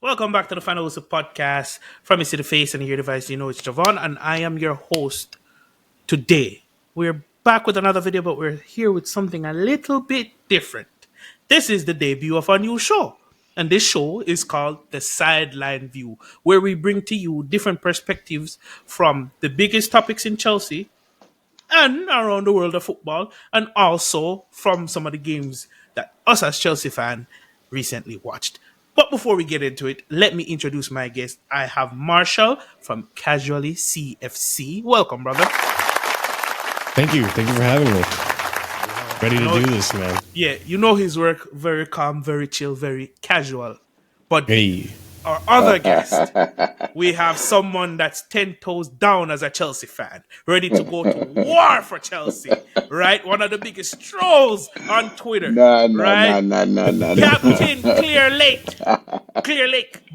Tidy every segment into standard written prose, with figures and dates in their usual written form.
Welcome back to the Final Whistle podcast. From me to the face and your device, you know it's Javon, and I am your host today. We're back with another video, but we're here with something a little bit different. This is the debut of our new show, and this show is called the Sideline View, where we bring to you different perspectives from the biggest topics in Chelsea and around the world of football, and also from some of the games that us as Chelsea fan recently watched. But before we get into it, let me introduce my guest. I have Marshall from Casually CFC. Welcome, brother. Thank you. Thank you for having me. Ready to do this, man. Yeah, you know his work, very calm, very chill, very casual. But Hey. our other guest, we have someone that's 10 toes down as a Chelsea fan, ready to go to war for Chelsea, right? One of the biggest trolls on Twitter, right? No. Captain Clear Lake,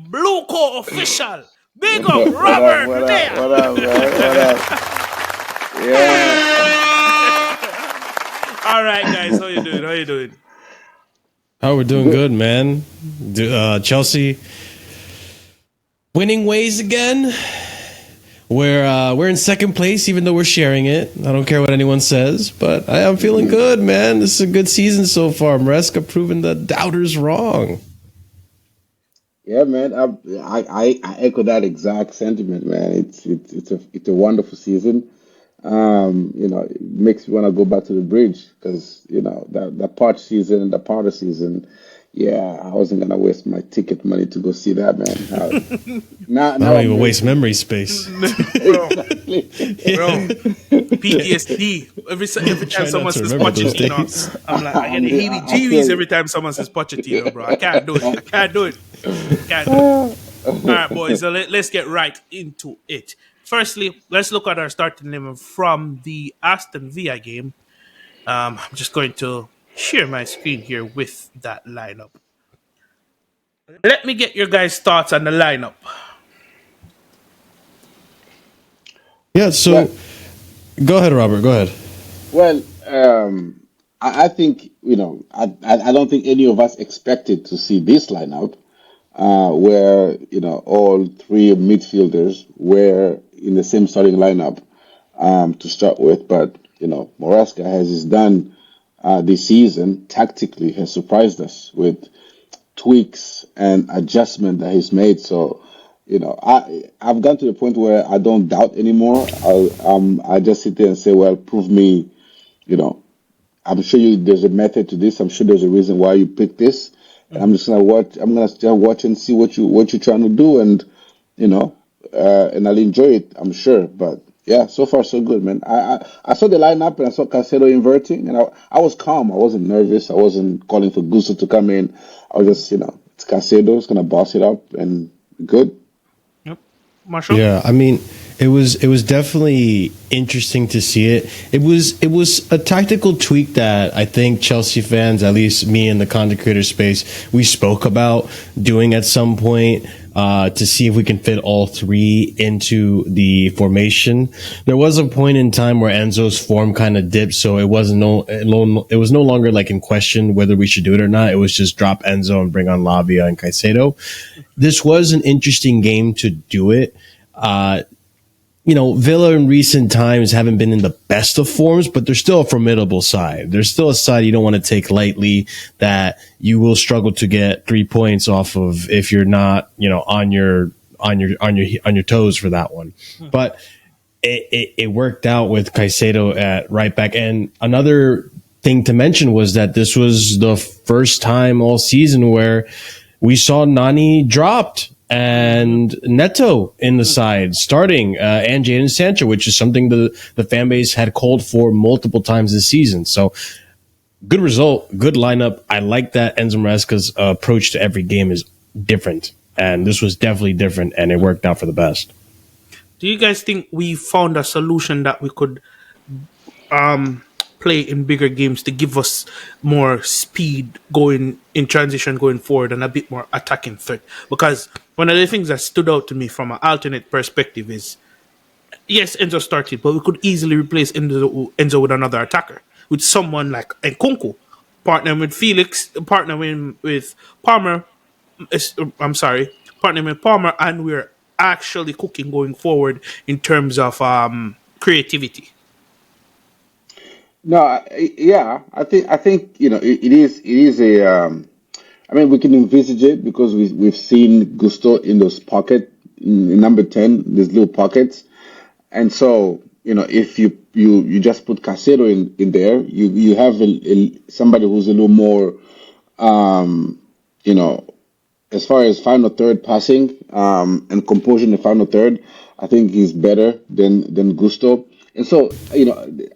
Blue Co official. Big up, Robert. What up, man? What up? Yeah. All right, guys, how you doing? Oh, we're doing good, man. Chelsea winning ways again. We're in second place, even though we're sharing it. I don't care what anyone says, but I am feeling good, man. This is a good season so far. Maresca proving the doubters wrong. Yeah, man. I echo that exact sentiment, man. It's a wonderful season. It makes me want to go back to the bridge because that part season, the part of season. Yeah, I wasn't gonna waste my ticket money to go see that, man. I don't even waste memory space. Bro, PTSD. Every time someone says Pochettino, I'm like, I get the heebie-jeebies every time someone says Pochettino, bro. I can't do it. All right, boys, so let's get right into it. Firstly, let's look at our starting eleven from the Aston Villa game. I'm just going to share my screen here with that lineup. Let me get your guys' thoughts on the lineup. Yeah, so go ahead, Robert. Go ahead. Well, I think I don't think any of us expected to see this lineup, where all three midfielders were in the same starting lineup to start with. But Maresca has done this season tactically has surprised us with tweaks and adjustment that he's made. So I've gotten to the point where I don't doubt anymore. I just sit there and say, well, prove me. I'm sure there's a method to this. I'm sure there's a reason why you picked this. And I'm just gonna watch. I'm gonna just watch and see what you're trying to do, and and I'll enjoy it. I'm sure. But yeah, so far so good, man. I saw the lineup and I saw Caicedo inverting, and I was calm. I wasn't nervous. I wasn't calling for Gusto to come in. I was just it's Caicedo. It's gonna boss it up and good. Yep, Marshall. Yeah, I mean, it was definitely interesting to see it. It was a tactical tweak that I think Chelsea fans, at least me in the content creator space, we spoke about doing at some point to see if we can fit all three into the formation. There was a point in time where Enzo's form kind of dipped, so it was no longer like in question whether we should do it or not. It was just drop Enzo and bring on Lavia and Caicedo. This was an interesting game to do it. Villa in recent times haven't been in the best of forms, but they're still a formidable side. They're still a side you don't want to take lightly, that you will struggle to get 3 points off of if you're not, on your toes for that one. But it worked out with Caicedo at right back. And another thing to mention was that this was the first time all season where we saw Nani dropped and Neto in the side starting, and Jadon Sancho, which is something the fan base had called for multiple times this season. So good result, good lineup. I like that Enzo Maresca's approach to every game is different, and this was definitely different, and it worked out for the best. Do you guys think we found a solution that we could play in bigger games to give us more speed going in transition going forward and a bit more attacking threat? Because one of the things that stood out to me from an alternate perspective is, yes, Enzo started, but we could easily replace Enzo with another attacker, with someone like Nkunku, partnering with Felix, partnering with Palmer, partnering with Palmer, and we're actually cooking going forward in terms of creativity. No, yeah, I think it is a. I mean, we can envisage it because we've seen Gusto in those in number 10, these little pockets. And so, if you just put Casero in there, you have somebody who's a little more, um, you know, as far as final third passing, and composure in the final third, I think he's better than Gusto. And so,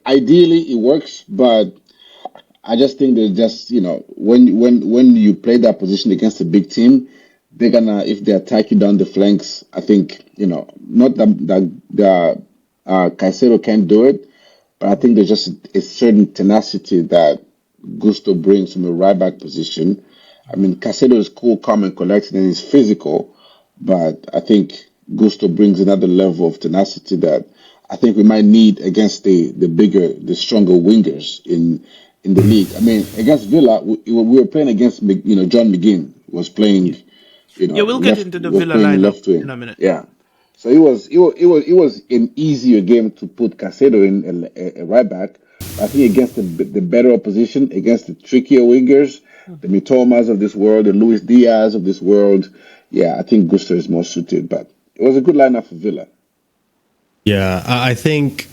ideally it works, but I just think that just when you play that position against a big team, they're gonna if they attack you down the flanks. I think not that Caicedo can't do it, but I think there's just a certain tenacity that Gusto brings from the right back position. I mean, Caicedo is cool, calm, and collected, and he's physical, but I think Gusto brings another level of tenacity that I think we might need against the stronger wingers in the league. I mean, against Villa, we were playing against John McGinn was playing Yeah, we'll get left into the was Villa playing lineup left in wing. a minute. Yeah, so it was an easier game to put Casado in a right back. But I think against the better opposition, against the trickier wingers, the Mitomas of this world, the Luis Diaz of this world, yeah, I think Gusto is more suited. But it was a good lineup for Villa. Yeah, I think,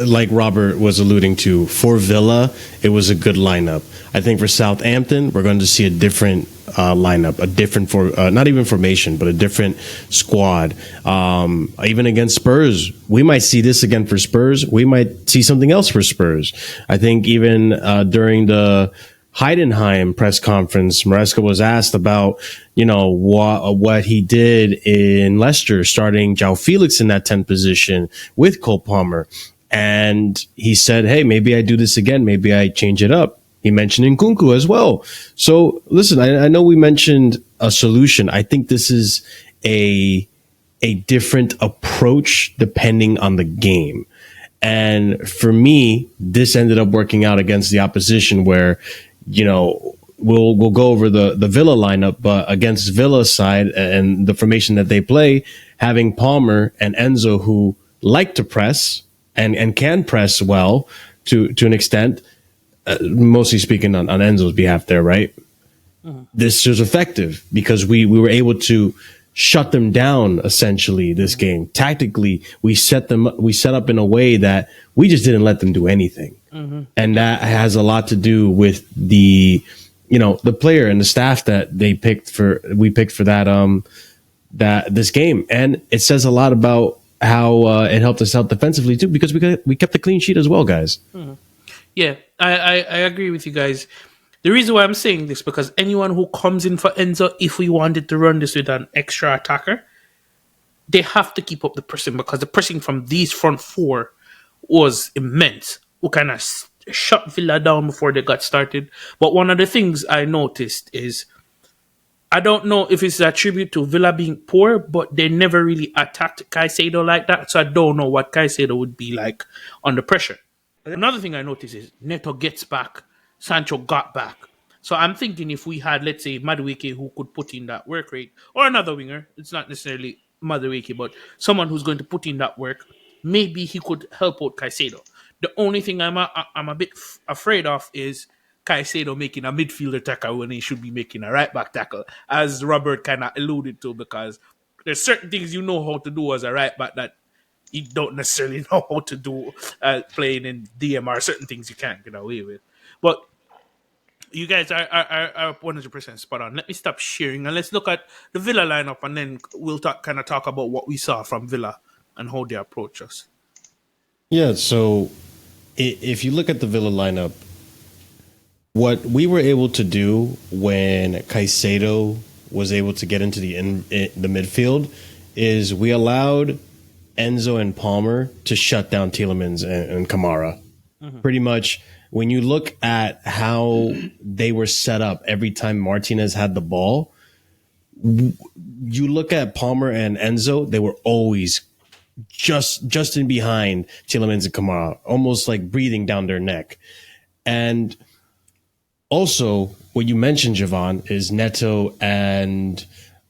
like Robert was alluding to, for Villa, it was a good lineup. I think for Southampton, we're going to see a different lineup, a different not even formation, but a different squad. Even against Spurs, we might see this again for Spurs. We might see something else for Spurs. I think even during the Heidenheim press conference, Maresca was asked about, what he did in Leicester, starting João Felix in that 10th position with Cole Palmer. And he said, hey, maybe I do this again. Maybe I change it up. He mentioned Nkunku as well. So listen, I know we mentioned a solution. I think this is a different approach depending on the game. And for me, this ended up working out against the opposition where, we'll go over the Villa lineup, but against Villa's side and the formation that they play, having Palmer and Enzo who like to press and can press well to an extent, mostly speaking on Enzo's behalf there, right? This was effective because we were able to shut them down essentially this game. Tactically, we set up in a way that we just didn't let them do anything. And that has a lot to do with the player and the staff that we picked for that this game. And it says a lot about how it helped us out defensively too, because we kept the clean sheet as well, guys. Yeah, I agree with you guys. The reason why I'm saying this, because anyone who comes in for Enzo, if we wanted to run this with an extra attacker, they have to keep up the pressing, because the pressing from these front four was immense. We kind of shut Villa down before they got started. But one of the things I noticed is, I don't know if it's a tribute to Villa being poor, but they never really attacked Caicedo like that. So I don't know what Caicedo would be like under pressure. Another thing I noticed is Neto gets back, Sancho got back. So I'm thinking if we had, let's say, Madueke who could put in that work rate, or another winger, it's not necessarily Madueke, but someone who's going to put in that work, maybe he could help out Caicedo. The only thing I'm a bit afraid of is Caicedo making a midfielder tackle when he should be making a right back tackle, as Robert kind of alluded to, because there's certain things you know how to do as a right back that you don't necessarily know how to do playing in DMR. Certain things you can't get away with. But you guys are 100% spot on. Let me stop sharing and let's look at the Villa lineup, and then we'll talk about what we saw from Villa and how they approach us. Yeah, so if you look at the Villa lineup, what we were able to do when Caicedo was able to get into the midfield is we allowed Enzo and Palmer to shut down Tielemans and Kamara. Pretty much, when you look at how they were set up every time Martinez had the ball, you look at Palmer and Enzo, they were always just in behind Tielemans and Kamara, almost like breathing down their neck. And also, what you mentioned, Javon, is Neto and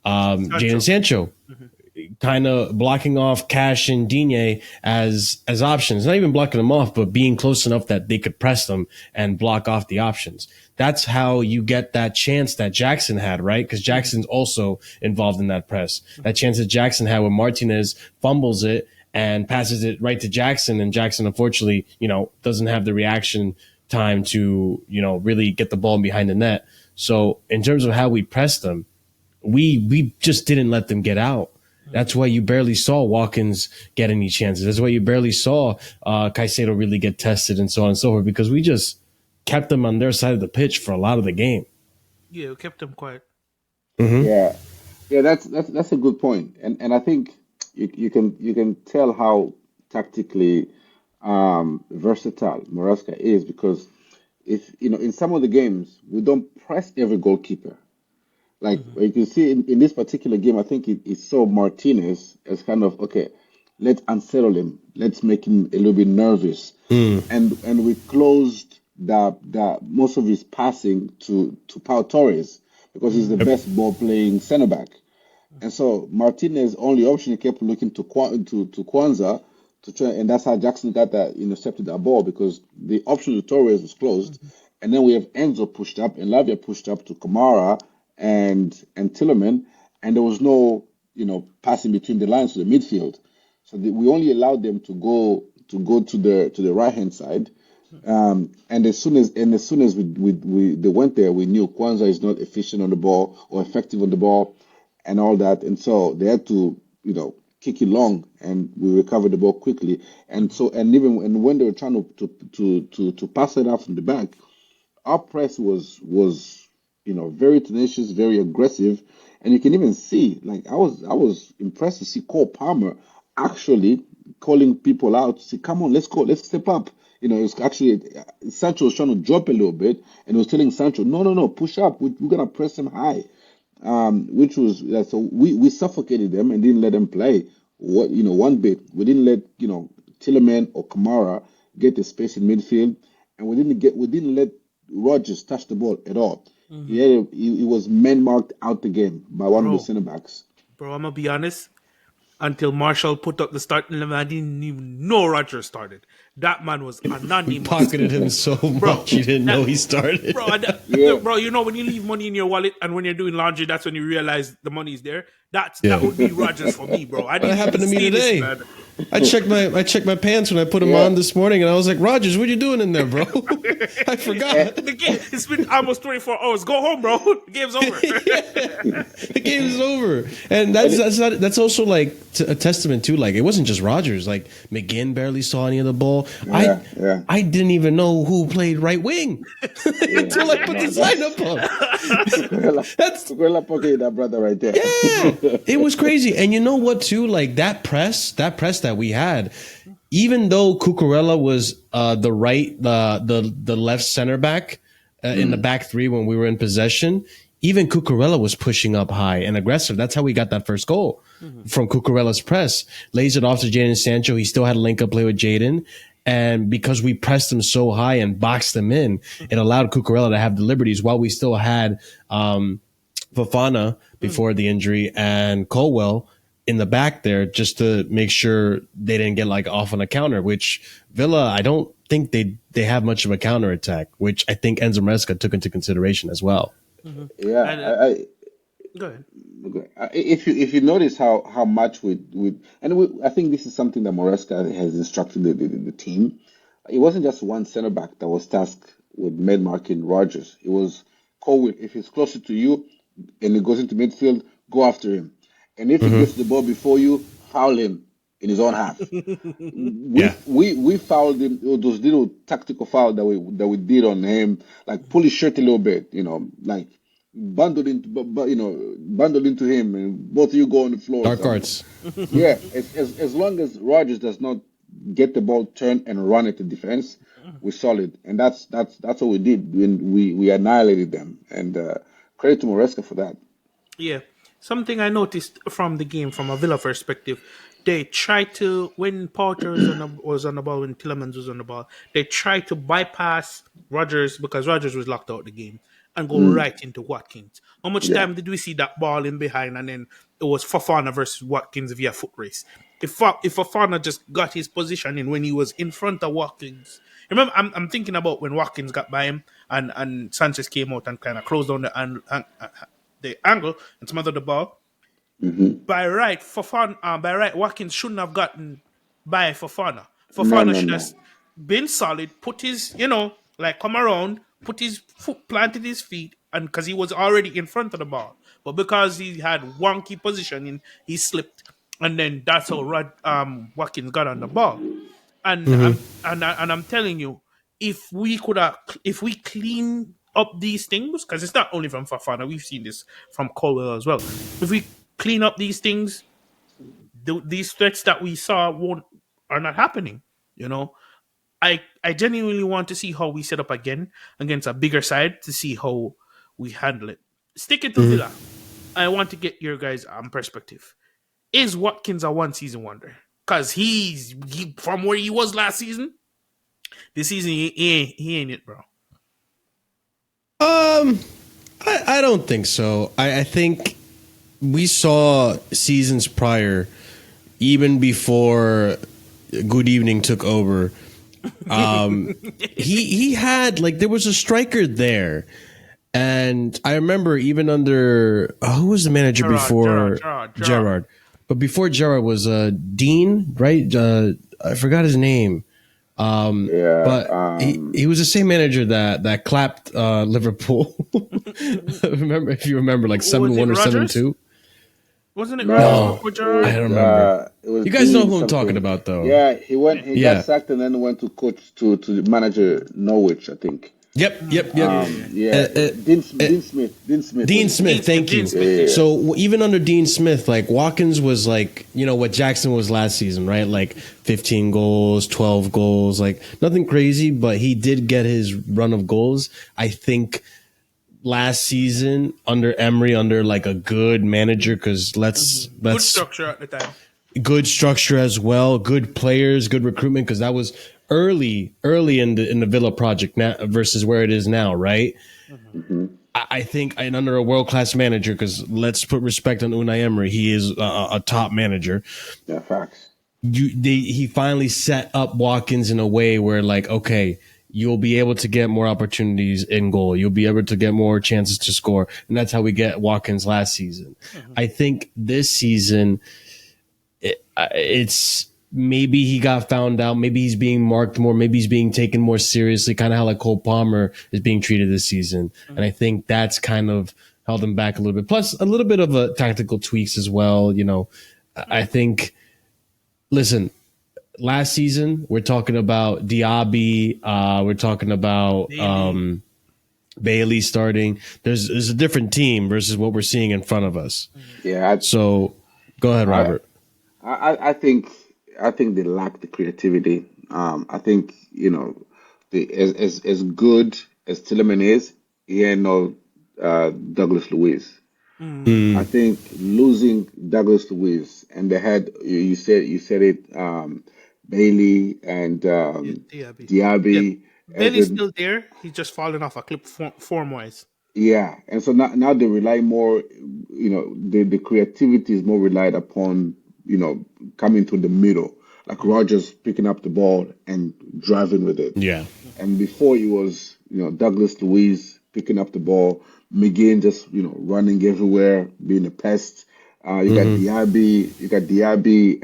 Jadon Sancho. Sancho, Mhm. kind of blocking off Cash and Digne as options. Not even blocking them off, but being close enough that they could press them and block off the options. That's how you get that chance that Jackson had, right? Because Mhm. Jackson's also involved in that press. That Mhm. chance that Jackson had when Martinez fumbles it and passes it right to Jackson, and Jackson unfortunately, doesn't have the reaction time to, really get the ball behind the net. So in terms of how we pressed them, we just didn't let them get out. Mhm. That's why you barely saw Watkins get any chances. That's why you barely saw Caicedo really get tested and so on and so forth, because we just kept them on their side of the pitch for a lot of the game. Yeah, we kept them quiet. Mm-hmm. Yeah, yeah, that's a good point, and I think you can tell how tactically versatile Moraska is, because if in some of the games we don't press every goalkeeper. Like Mhm. you can see in this particular game, I think it saw Martinez as kind of okay, let's unsettle him, let's make him a little bit nervous, Mm. and we closed the most of his passing to Pau Torres because he's the Mhm. best ball playing center back. And so Martinez's only option, he kept looking to Kwanzaa to try, and that's how Jackson got that intercepted that ball, because the option to Torres was closed, Mhm. and then we have Enzo pushed up and Lavia pushed up to Kamara and Tillerman, and there was no passing between the lines to the midfield, so we only allowed them to go to the right hand side. And as soon as we they went there, we knew Kwanzaa is not efficient on the ball or effective on the ball and all that. And so they had to, kick it long, and we recovered the ball quickly. And Mhm. so, and when they were trying to pass it out from the back, our press was very tenacious, very aggressive, and you can even see, like, I was impressed to see Cole Palmer actually calling people out to say, "Come on, let's go, let's step up." It's actually Sancho was trying to drop a little bit, and he was telling Sancho, "No, no, no, push up. We're gonna press him high." Which was so we suffocated them and didn't let them play. One bit we didn't let Tillerman or Kamara get the space in midfield, and we didn't let Rogers touch the ball at all. He Mhm. had he was man marked out the game by one of the Bro, center backs. bro, I'm gonna be honest. Until Marshall put up the starting 11, I didn't even know Roger started. That man was a We non-name, pocketed him so bro. much you didn't That know he started. bro, Yeah, bro. When you leave money in your wallet and when you're doing laundry, that's when you realize the money is there. That Yeah. would be Rogers for me, bro. I What didn't even happened to me see this today? man. I checked my pants when I put them yeah. on this morning, and I was like, Rogers, what you doing in there, bro? I Eh, forgot. The game. It's been almost 24 hours. Go home, bro. The game's over. Yeah, the game is over, and and that's it, that's not that's also like a testament to, like, it wasn't just Rogers. Like, McGinn barely saw any of the ball. I yeah, yeah, I didn't even know who played right wing yeah. until I put No, this lineup up. Cucurella, That's Cucurella pocket that brother right there. Yeah, it was crazy. And you know what, too? Like, that press that we had, even though Cucurella was the left center back in the Mm, back three when we were in possession, even Cucurella was pushing up high and aggressive. That's how we got that first goal, Mhm. from Cucurella's press. Lays it off to Jadon Sancho. He still had a link up play with Jadon. And because we pressed him so high and boxed him in, it allowed Cucurella to have the liberties while we still had Fofana Mhm. before the injury and Colwell in the back there, just to make sure they didn't get like off on a counter, which Villa, I don't think they have much of a counter attack, which I think Enzo Maresca took into consideration as well. Mhm. yeah, And go ahead. okay. If you notice how much I think this is something that Moresca has instructed the team. It wasn't just one center back that was tasked with man marking Rogers. It was Colwill. If he's closer to you and he goes into midfield, go after him. And if he Mm-hmm. gets the ball before you, foul him in his own half. We Yeah. we fouled him. Those little tactical foul that we did on him, like pull his shirt a little bit, like bundled into him, and both of you go on the floor or Dark something. arts. Yeah, as long as Rogers does not get the ball, turn and run at the defense, we're solid, and that's what we did when we annihilated them. And credit to Moresca for that. Yeah. Something I noticed from the game, from a Villa perspective, they tried to, when Porter was on the ball, when Tillemans was on the ball, they tried to bypass Rogers because Rogers was locked out the game. and go right into Watkins. How much Yeah. time did we see that ball in behind, and then it was Fofana versus Watkins via foot race? If Fofana just got his position in when he was in front of Watkins, remember, I'm thinking about when Watkins got by him, and Sanchez came out and kind of closed down the angle and smothered the ball. Hmm. By right, Watkins shouldn't have gotten by Fofana. No, Fofana no, should have no. been solid, put his, like come around, put his foot, planted his feet, and because he was already in front of the ball. But because he had wonky positioning, he slipped, and then that's how Watkins got on the ball. And I'm telling you, if we clean up these things, because it's not only from Fafana, we've seen this from Colwell as well. If we clean up these things, these threats that we saw won't are not happening. You know, I genuinely want to see how we set up again against a bigger side to see how we handle it. Sticking to Villa, I want to get your guys' perspective. Is Watkins a one season wonder? Because he from where he was last season, this season he ain't it, bro. Um, I don't think so. I think we saw seasons prior, even before Good Evening took over. He had like there was a striker there, and I remember even under who was the manager before Gerard. but before Gerard was Dean, right? I forgot his name. Yeah. But he was the same manager that clapped Liverpool. Remember, if you remember, like Was it 7-1 or Rogers? 7-2. Wasn't it Rogers No, before it Gerard? I was don't remember. it was You guys know Dean who I'm talking something. about, though. Yeah, Yeah. he got Yeah. sacked and then went to coach to manager Norwich, I think. Yep. Yep. Yeah, Yep. yeah, yeah. Yeah, Dean Smith Dean was his Smith, name. thank Dean you. Smith, Yeah. So even under Dean Smith, like Watkins was like, what Jackson was last season, right? Like 15 goals, 12 goals, like nothing crazy, but he did get his run of goals. I think last season under Emery, under like a good manager, because Good let's structure at the time. good structure as well, good players, good recruitment, because that was early in the Villa project now versus where it is now, right? Hmm. I think, and under a world class manager, because let's put respect on Unai Emery, he is a top manager. Yeah, facts. He finally set up Watkins in a way where, like, okay, you'll be able to get more opportunities in goal. You'll be able to get more chances to score, and that's how we get Watkins last season. I think this season, it's maybe he got found out. Maybe he's being marked more. Maybe he's being taken more seriously, kind of how like Cole Palmer is being treated this season. And I think that's kind of held him back a little bit. Plus a little bit of a tactical tweaks as well. I think, listen, last season, we're talking about Diaby. We're talking about Bailey starting. There's a different team versus what we're seeing in front of us. Yeah, So go ahead, I, Robert. I think they lack the creativity. I think the as good as Tillman is, he ain't no Douglas Luiz. I think losing Douglas Luiz and they had you said it, Bailey and Yeah, Diaby. Yeah, Diaby as Bailey's the still there. He's just falling off a clip form wise. yeah, and so now they rely more, the creativity is more relied upon, coming to the middle, like Rogers picking up the ball and driving with it. Yeah. And before it was, Douglas Luiz picking up the ball, McGinn just, running everywhere, being a pest. You got Diaby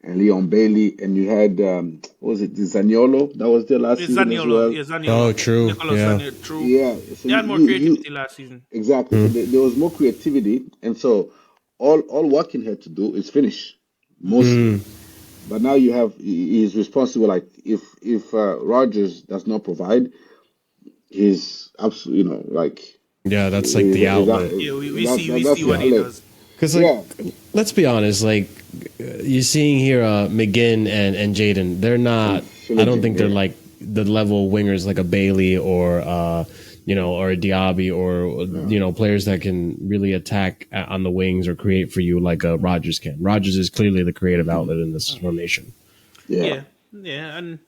and Leon Bailey, and you had what was it, Zaniolo that was there last It's season as Zaniolo. well. Yeah, Oh, Zaniolo. true. Nicolas Yeah. Zaniolo. True. Yeah, so They had more creativity last season. exactly. So there was more creativity, and so all Watkins had to do is finish mostly. But now you have he's responsible. Like if Rogers does not provide, he's absolutely like Yeah, that's like the is outlet. Yeah, we that's see the what he outlet. does. Because, like, Yeah, let's be honest, like, you're seeing here McGinn and Jaden. They're not, I don't think they're yeah. like the level of wingers like a Bailey or, or a Diaby or, players that can really attack on the wings or create for you like a Rogers can. Rogers is clearly the creative outlet in this formation. Yeah. Yeah, yeah, and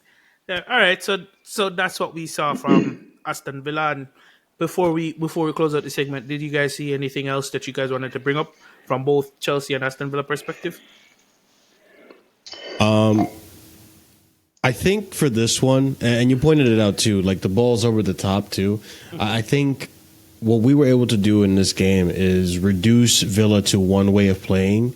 all right. So that's what we saw from Aston Villa. And before we close out the segment, did you guys see anything else that you guys wanted to bring up from both Chelsea and Aston Villa perspective? I think for this one, and you pointed it out too, like the ball's over the top too. I think what we were able to do in this game is reduce Villa to one way of playing.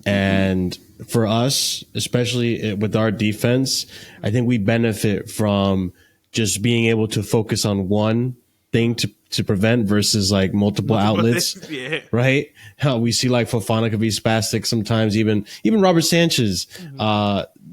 And for us, especially with our defense, I think we benefit from just being able to focus on one thing to prevent versus like multiple outlets, Yeah. right? How we see like Fofana could be spastic sometimes, even Robert Sanchez,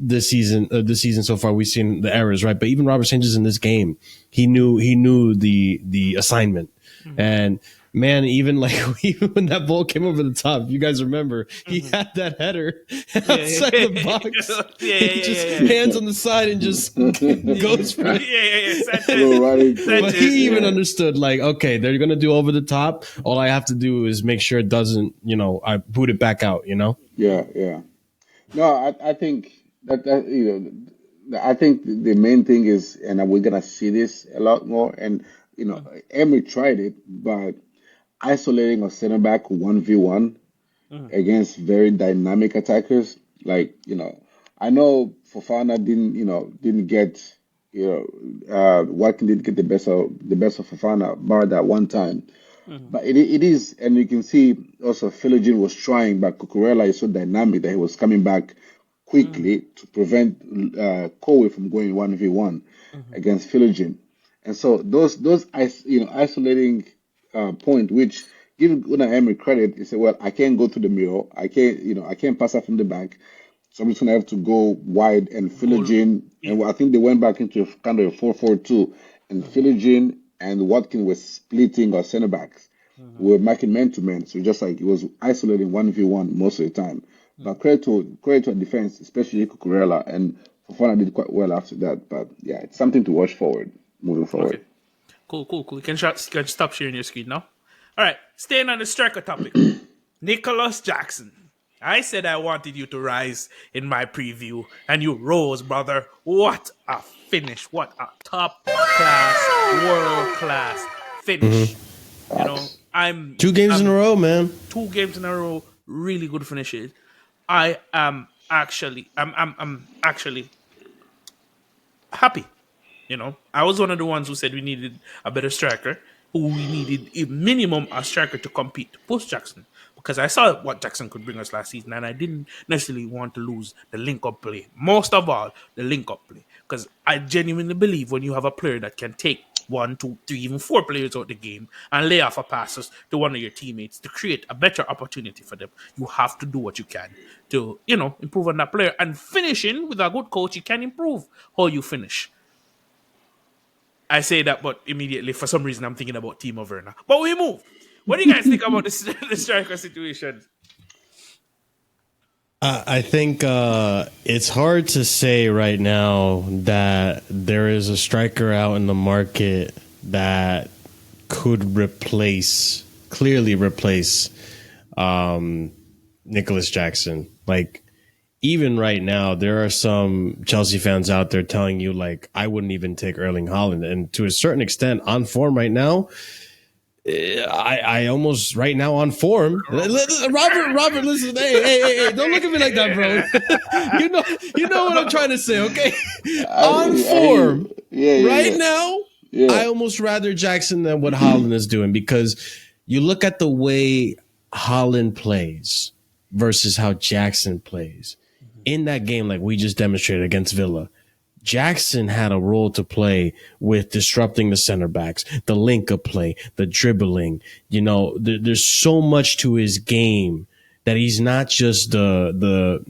this season so far we've seen the errors, right? But even Robert Sanchez in this game, he knew the assignment. And man, even like even when that ball came over the top, if you guys remember, he had that header outside the box. He just hands on the side and just goes for it. But he even understood, like, okay, they're gonna do over the top. All I have to do is make sure it doesn't, I boot it back out. Yeah. No, I think that I think the main thing is, and we're gonna see this a lot more. And Emery tried it, but isolating a center back 1v1 against very dynamic attackers, like I know Fofana didn't get Watkin didn't get the best of Fofana bar that one time. But it is, and you can see also Philogene was trying, but Cucurella is so dynamic that he was coming back quickly to prevent Kowe from going 1v1 against Philogene. And so those isolating point, which give Unai Emery credit, he said, well, I can't go through the middle, I can't pass out from the back, so I'm just gonna have to go wide and Philogene, and I think they went back into kind of a 4-4-2, and Philogene and Watkins were splitting our center backs. We were marking man to man, so just like it was isolating 1v1 most of the time. But credit to our defense, especially Cucurella, and Fofana did quite well after that. But yeah, it's something to watch moving forward. Okay. Cool. You can stop sharing your screen now. All right, staying on the striker topic. Nicolas Jackson. I said I wanted you to rise in my preview, and you rose, brother. What a finish. What a top-class, world-class finish. I'm 2 games in a row, man. 2 games in a row, really good finishes. I'm actually happy. I was one of the ones who said we needed a better striker, who we needed a minimum a striker to compete post Jackson, because I saw what Jackson could bring us last season, and I didn't necessarily want to lose the link-up play. Most of all, the link-up play, because I genuinely believe when you have a player that can take 1, 2, 3, even 4 players out the game and lay off a passes to one of your teammates to create a better opportunity for them, you have to do what you can to, improve on that player. And finishing with a good coach, you can improve how you finish. I say that, but immediately, for some reason, I'm thinking about Timo Werner. But we move. What do you guys think about the striker situation? I think it's hard to say right now that there is a striker out in the market that could clearly replace Nicolas Jackson. Like, even right now, there are some Chelsea fans out there telling you, like, I wouldn't even take Erling Haaland. And to a certain extent, on form right now, I almost right now on form. Robert, listen, hey, don't look at me like that, bro. you know what I'm trying to say, okay? On form, right now, I almost rather Jackson than what Haaland is doing, because you look at the way Haaland plays versus how Jackson plays. In that game, like we just demonstrated against Villa, Jackson had a role to play with disrupting the center backs, the link-up play, the dribbling. There's so much to his game that he's not just the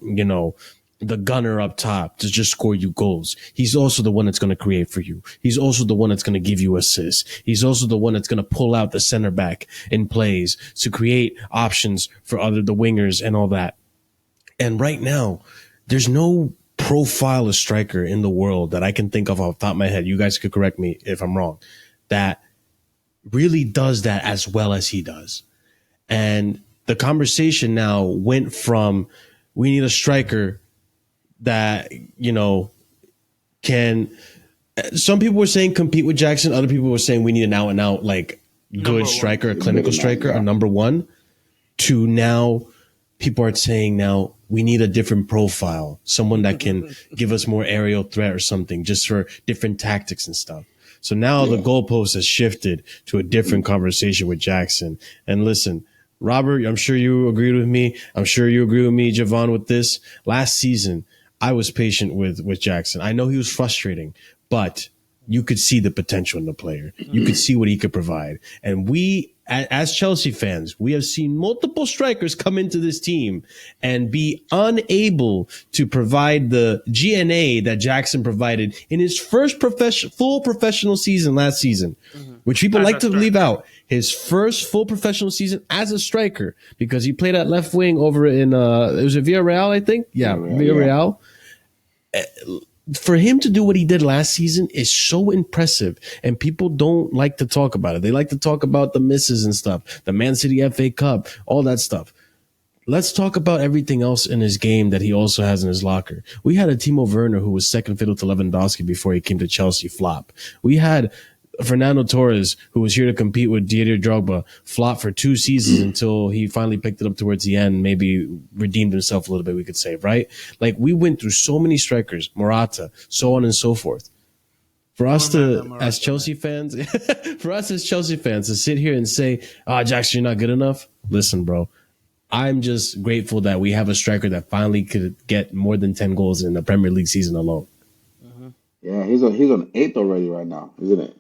gunner up top to just score you goals. He's also the one that's going to create for you. He's also the one that's going to give you assists. He's also the one that's going to pull out the center back in plays to create options for the wingers and all that. And right now, there's no profile of striker in the world that I can think of off the top of my head. You guys could correct me if I'm wrong, that really does that as well as he does. And the conversation now went from, we need a striker that, can, Some people were saying compete with Jackson. Other people were saying we need an out and out like good Number one. striker, a clinical Middle nine, striker, a yeah. number one. To now, people are saying now we need a different profile, someone that can give us more aerial threat or something, just for different tactics and stuff. So now the Yeah. goalpost has shifted to a different conversation with Jackson. And listen, Robert, I'm sure you agreed with me. I'm sure you agree with me, Javon, with this. Last season, I was patient with Jackson. I know he was frustrating, but you could see the potential in the player. You could see what he could provide. And we, as Chelsea fans, we have seen multiple strikers come into this team and be unable to provide the GNA that Jackson provided in his first full professional season last season, which people As like a to leave striker. out. His first full professional season as a striker, because he played at left wing over in, it was at Villarreal, I think. Yeah, Yeah. Villarreal. For him to do what he did last season is so impressive, and people don't like to talk about it. They like to talk about the misses and stuff, the Man City FA Cup, all that stuff. Let's talk about everything else in his game that he also has in his locker. We had a Timo Werner who was second fiddle to Lewandowski before he came to Chelsea flop. We had Fernando Torres, who was here to compete with Didier Drogba, flop for 2 seasons until he finally picked it up towards the end, maybe redeemed himself a little bit, we could say, right? Like, we went through so many strikers, Morata, so on and so forth. For us Morata, to, Morata, as Chelsea fans, for us as Chelsea fans to sit here and say, Jackson, you're not good enough. Listen, bro, I'm just grateful that we have a striker that finally could get more than 10 goals in the Premier League season alone. Yeah, he's on eighth already right now, isn't it?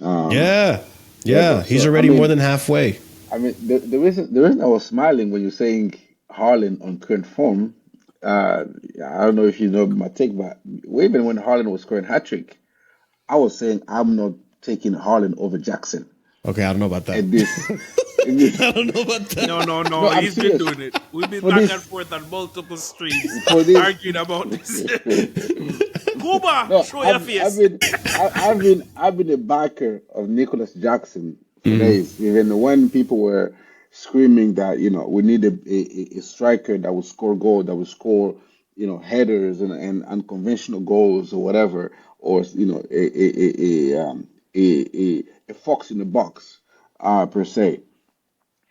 Um, Yeah. yeah, Yeah. but He's so already more than halfway. the reason I was smiling when you're saying Haaland on current form, I don't know if you know my take, but even when Haaland was scoring hat trick, I was saying I'm not taking Haaland over Jackson. Okay, I don't know about that. And this, in this, I don't know about that. No, no, no, no. I'm He's been serious. doing it. We've been For back and this, forth on multiple streams for this, arguing about this. Kuba, no, show your face. I've been a backer of Nicolas Jackson for Mm. days. Even when people were screaming that we need a striker that will score goal, that will score headers and unconventional goals or whatever, or a fox in the box per se.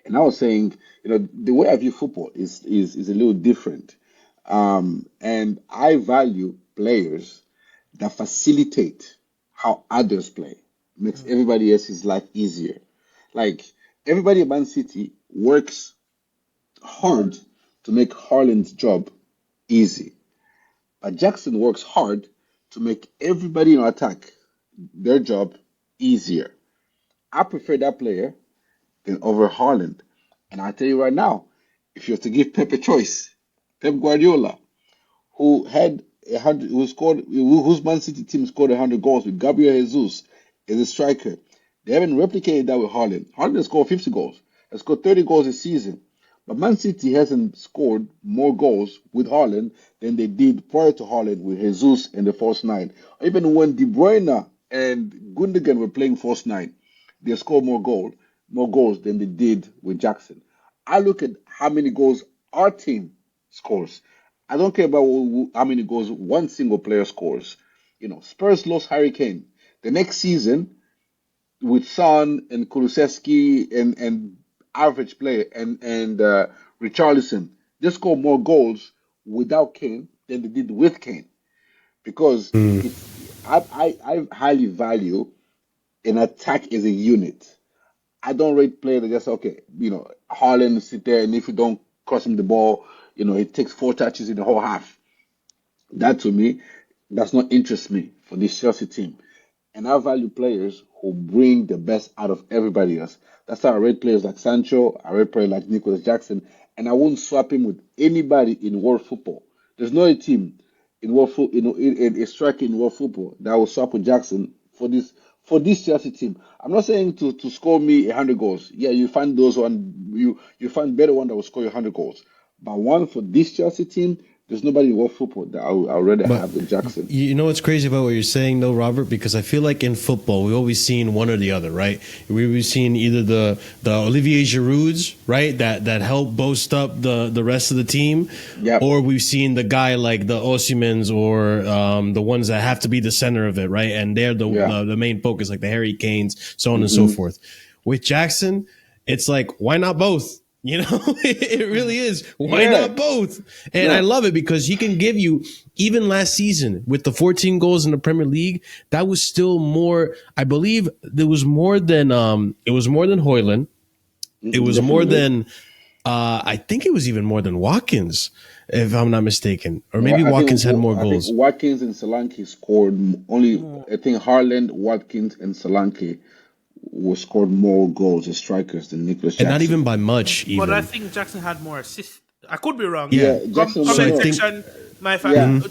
And I was saying, the way I view football is a little different. And I value players that facilitate how others play, makes everybody else's life easier. Like everybody at Man City works hard to make Haaland's job easy, but Jackson works hard to make everybody in attack their job easier. I prefer that player than over Haaland. And I tell you right now, if you have to give Pep a choice, Pep Guardiola, who had 100, whose Man City team scored 100 goals with Gabriel Jesus as a striker, they haven't replicated that with Haaland. Haaland has scored 50 goals, has scored 30 goals this season. But Man City hasn't scored more goals with Haaland than they did prior to Haaland with Jesus and the false nine. Even when De Bruyne and Gundogan were playing false nine, they scored more goals than they did with Jackson. I look at how many goals our team scores. I don't care about how many goals one single player scores. Spurs lost Harry Kane. The next season, with Son and Kulusevski and average player and Richarlison, they score more goals without Kane than they did with Kane because Mm. it's I highly value an attack as a unit. I don't rate players that just okay, Haaland sit there and if you don't cross him the ball, it takes 4 touches in the whole half. That to me does not interest me for this Chelsea team. And I value players who bring the best out of everybody else. That's how I rate players like Sancho, I rate players like Nicolas Jackson, and I won't swap him with anybody in world football. There's no a team in world football, in a striker in world football that will swap with Jackson for this Chelsea team. I'm not saying to score me 100 goals. Yeah, you find those one you find better one that will score you 100 goals. But one for this Chelsea team There's nobody in world football that I would rather But have than Jackson. you know what's crazy about what you're saying, though, Robert? Because I feel like in football, we've always seen one or the other, right? We've seen either the Olivier Girouds, right, that help boast up the rest of the team, Yep. or we've seen the guy like the Osimhen's or the ones that have to be the center of it, right? And they're the main focus, like the Harry Kanes, so on and so forth. With Jackson, it's like, why not both? You know, it really is. Why not both? And I love it because he can give you, even last season with the 14 goals in the Premier League, that was still more. I believe there was more than it was more than Højlund. It was more than I think it was even more than Watkins, if I'm not mistaken, or maybe Watkins had more goals. I think Watkins and Solanke scored only. I think Haaland, Watkins, and Solanke scored more goals as strikers than Nicolas Jackson. And not even by much, even. But I think Jackson had more assists. I could be wrong. Yeah, Jackson was Comment more. section,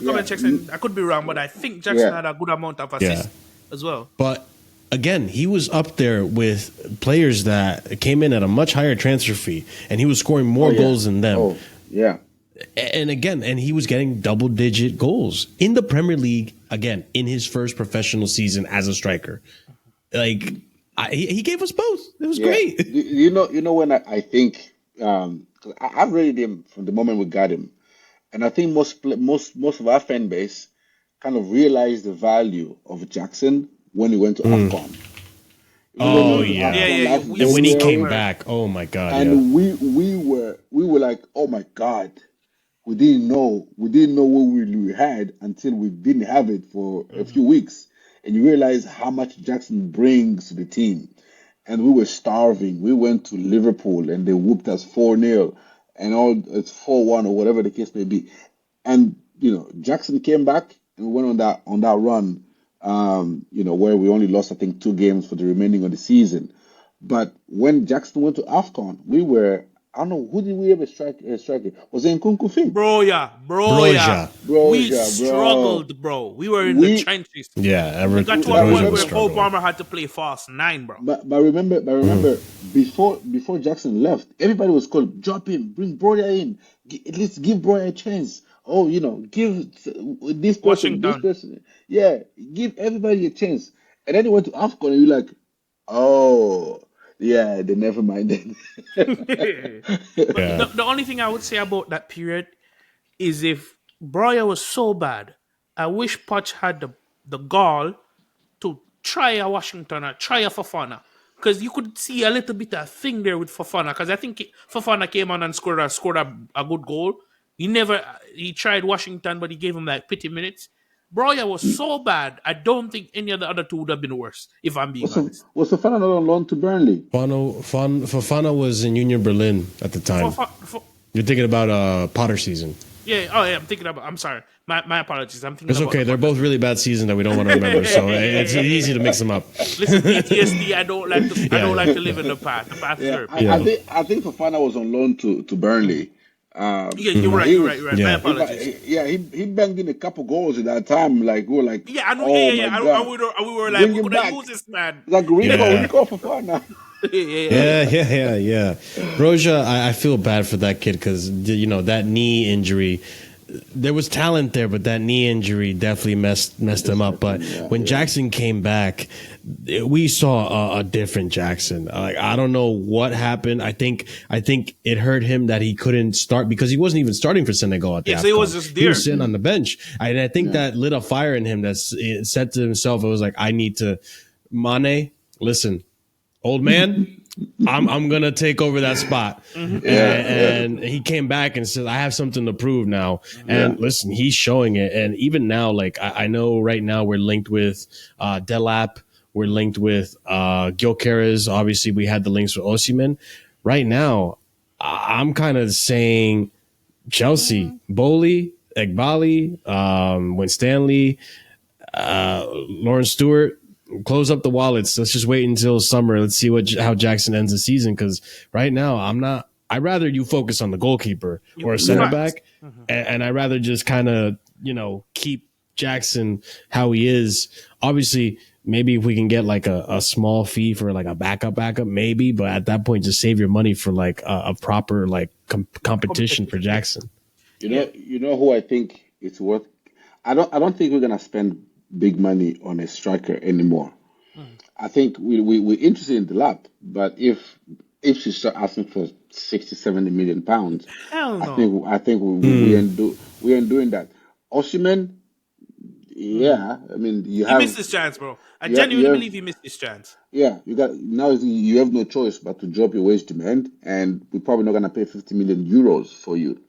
comment section. I could be wrong, but I think Jackson had a good amount of assists as well. But again, he was up there with players that came in at a much higher transfer fee, and he was scoring more goals than them. Oh, yeah. And again, he was getting double-digit goals in the Premier League, again, in his first professional season as a striker. Like, he gave us both. It was great. You know when I think I've rated him from the moment we got him, and I think most of our fan base kind of realized the value of Jackson when he went to AFCON. And when he came back, oh my God! And we were like, oh my God, we didn't know what we had until we didn't have it for a few weeks, and you realize how much Jackson brings to the team. And we were starving. We went to Liverpool and they whooped us 4-0 and it's 4-1 or whatever the case may be. And Jackson came back and we went on that run. Where we only lost I think 2 games for the remaining of the season. But when Jackson went to AFCON, I don't know, who did we ever strike? Was it Nkunku fit? Broja. We struggled, bro. We were in the trenches. Yeah, we got to a point where Obama had to play fast 9, bro. But remember, before Jackson left, everybody was called, drop him, bring Broja in, at least give Broja a chance. Oh, give this person. Yeah, give everybody a chance. And then he went to AFCON and you're like, oh. Yeah, they never minded. The only thing I would say about that period is if Broja was so bad, I wish Poch had the gall to try a Washington or try a Fofana. Because you could see a little bit of thing there with Fofana. Because I think Fofana came on and scored a good goal. He tried Washington, but he gave him like pity minutes. Broja was so bad, I don't think any of the other two would have been worse, if I'm being honest. Was Fofana not on loan to Burnley? Fofana was in Union Berlin at the time. You're thinking about Potter season. Yeah, I'm sorry. My apologies. I'm thinking it's okay. They're both really bad seasons that we don't want to remember, so it's easy to mix them up. Listen, PTSD, I don't like to live in the past. The past is I think Fofana was on loan to Burnley. You're right. Yeah. My apologies. He banged in a couple goals at that time. Like we were like, we were like, we couldn't use this man. Like Rico Fofana. Yeah. Broja, I feel bad for that kid because that knee injury. There was talent there, but that knee injury definitely messed him up. But when Jackson came back, we saw a different Jackson. Like, I don't know what happened. I think it hurt him that he couldn't start because he wasn't even starting for Senegal at the so he was just there. He was sitting on the bench. And I think that lit a fire in him that said to himself, it was like, I need to, Mane, listen, old man, I'm gonna take over that spot. And he came back and said, I have something to prove now. And listen, he's showing it. And even now, like I know right now we're linked with Delap, we're linked with Gyökeres. Obviously, we had the links with Osimhen. Right now, I'm kind of saying Chelsea, Bowley, Egbali, Winstanley, Lawrence Stewart. Close up the wallets. Let's just wait until summer. Let's see how Jackson ends the season. Because right now, I'd rather you focus on the goalkeeper or a center back, and I'd rather just kind of keep Jackson how he is. Obviously, maybe if we can get like a small fee for like a backup, maybe. But at that point, just save your money for like a proper like competition for Jackson. Yeah. You know who I think it's worth. I don't think we're gonna spend big money on a striker anymore. Mm. I think we're interested in the lap, but if she start asking for 60, 70 million pounds, Hell no. I think Mm. we ain't doing that. Osimhen, Mm. yeah, I mean He missed his chance, bro. I you genuinely have believe he missed his chance. yeah, you got now you have no choice but to drop your wage demand, and we're probably not gonna pay 50 million euros for you.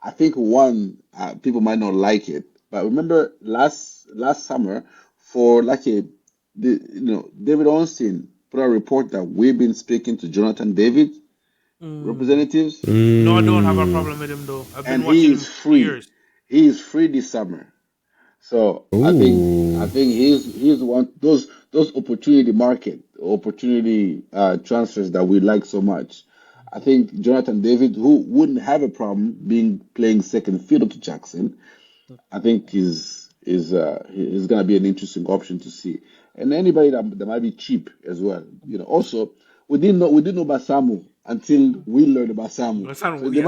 I think people might not like it, but remember last summer for David Ornstein put a report that we've been speaking to Jonathan David Mm. representatives, No, I don't have a Mm. problem with him though. I've been and watching him for years. He is free this summer. So I Ooh. think he's one those opportunity transfers that we like so much. I think Jonathan David, who wouldn't have a problem being playing second fiddle to Jackson, I think he's gonna be an interesting option to see. And anybody that might be cheap as well. Also we didn't know about Samu until we learned about Samu. So Yeah, Samu there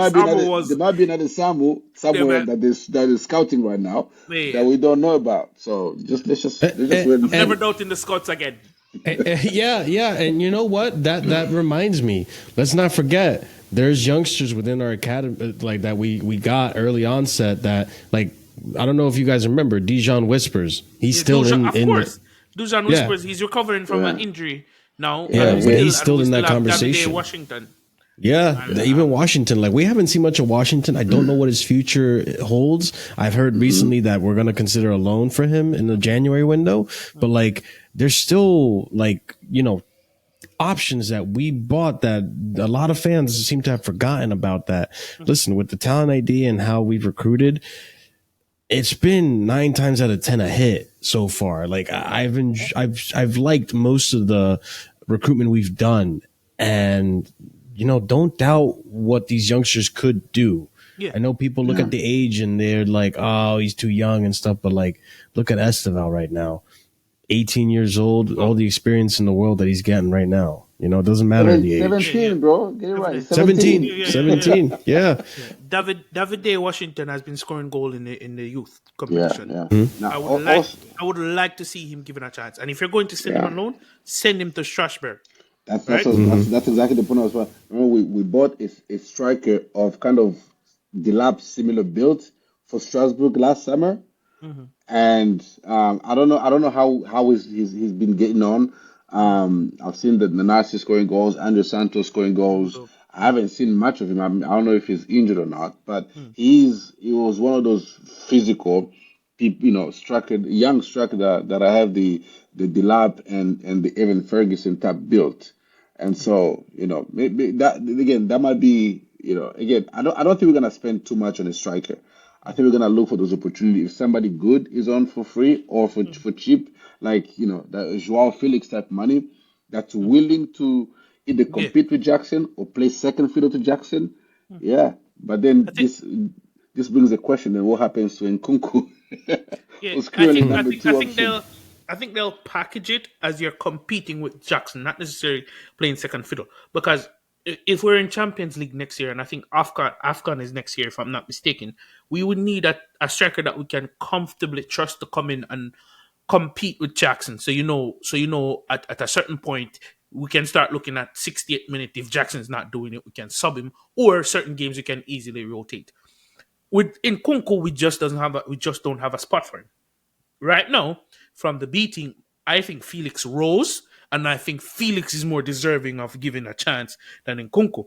was might be another Samu yeah, somewhere man. that is scouting right now that Man, we don't know about. So Eh, let's just eh, wait and I'm never And see. doubting the Scots again. yeah, yeah, and you know what? That reminds me. Let's not forget. There's youngsters within our academy like that we got early onset that like I don't know if you guys remember Dijon Whispers. He's Yeah, still Dujan, of in the course. Dujan yeah Whispers he's recovering from an Yeah, injury now, yeah, but we he's and still we in still that have Davide conversation. Washington. Yeah, And yeah. even Washington. Like we haven't seen much of Washington. I don't know what his future holds. I've heard hmm recently that we're going to consider a loan for him in the January window, but like there's still like options that we bought that a lot of fans seem to have forgotten about that. Listen, with the talent ID and how we've recruited, it's been 9 times out of 10 a hit so far. Like I've liked most of the recruitment we've done, and don't doubt what these youngsters could do. yeah, I know people look yeah. at the age and they're like, "Oh, he's too young" and stuff, but like, look at Esteval right now, 18 years old, all oh the experience in the world that he's getting right now. It doesn't matter the yeah, age. yeah, 17, bro. Get it right. definitely. 17, 17. Yeah, yeah, yeah, 17, yeah. yeah. David Day Washington has been scoring goal in the youth Yeah, competition. yeah. Mhm. Now I also would like to see him given a chance. And if you're going to send him yeah. on loan, send him to Strasbourg, That's right? that's exactly the point I was about. Remember, we bought a striker of kind of Delap similar build for Strasbourg last summer, Mm-hmm. and I don't know how he's been getting on. I've seen that Nanasi scoring goals, Andrew Santos scoring goals. I haven't seen much of him. I don't know if he's injured or not, but he was one of those physical people, striker, young striker that I have the Delap and the Evan Ferguson type built. And so, maybe that again, that might be, again, I don't think we're gonna spend too much on a striker. I think we're gonna look for those opportunities. If somebody good is on for free or for cheap, like that Joao Felix type money, that's willing to either Yeah. compete with Jackson or play second fiddle to Jackson. Yeah, but I then think this brings the question: then what happens to Nkunku, yeah, who's currently number I two think option? they'll package it as you're competing with Jackson, not necessarily playing second fiddle. Because if we're in Champions League next year, and I think Afghan is next year, if I'm not mistaken, we would need a striker that we can comfortably trust to come in and compete with Jackson. At a certain point we can start looking at 68 minutes. If Jackson's not doing it, we can sub him, or certain games we can easily rotate. With Nkunku, we just don't have a spot for him right now. From the B team, I think Felix rose, and I think Felix is more deserving of giving a chance than Nkunku.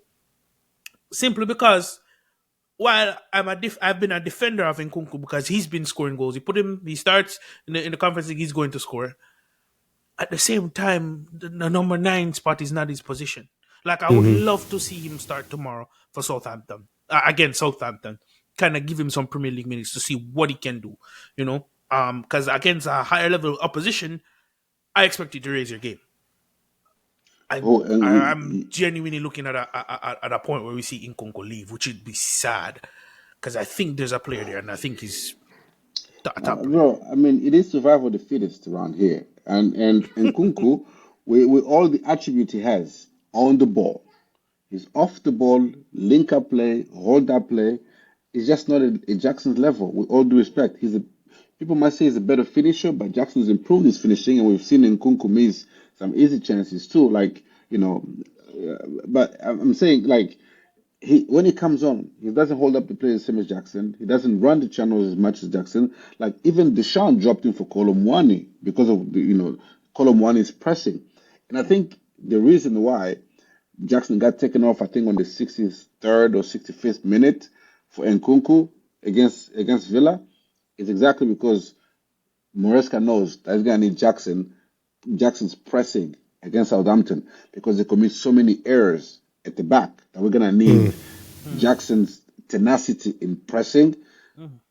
Simply because while I've been a defender of Nkunku because he's been scoring goals. He starts in the conference league, he's going to score. At the same time, the number 9 spot is not his position. Like I would Hmm. love to see him start tomorrow for Southampton against Southampton. Kind of give him some Premier League minutes to see what he can do. Because against a higher level opposition, I expect you to raise your game. Oh, and I'm genuinely looking at a point where we see Nkunku leave, which would be sad because I think there's a player there, and I think he's a top player. bro, I mean, it is survival of the fittest around here, and Kunku, with all the attributes he has on the ball, he's off the ball, link up play, hold up play, is just not at Jackson's level. With all due respect, people might say he's a better finisher, but Jackson's improved his finishing, and we've seen Nkunku miss some easy chances too. But I'm saying like he when he comes on, he doesn't hold up the play the same as Jackson. He doesn't run the channels as much as Jackson. Like even Deshaun dropped him for Colomwani because of Colomwani's pressing, and I think the reason why Jackson got taken off, I think, on the 63rd or 65th minute for Nkunku against Villa is exactly because Moresca knows that he's going to need Jackson's pressing against Southampton because they commit so many errors at the back that we're going to need Jackson's tenacity in pressing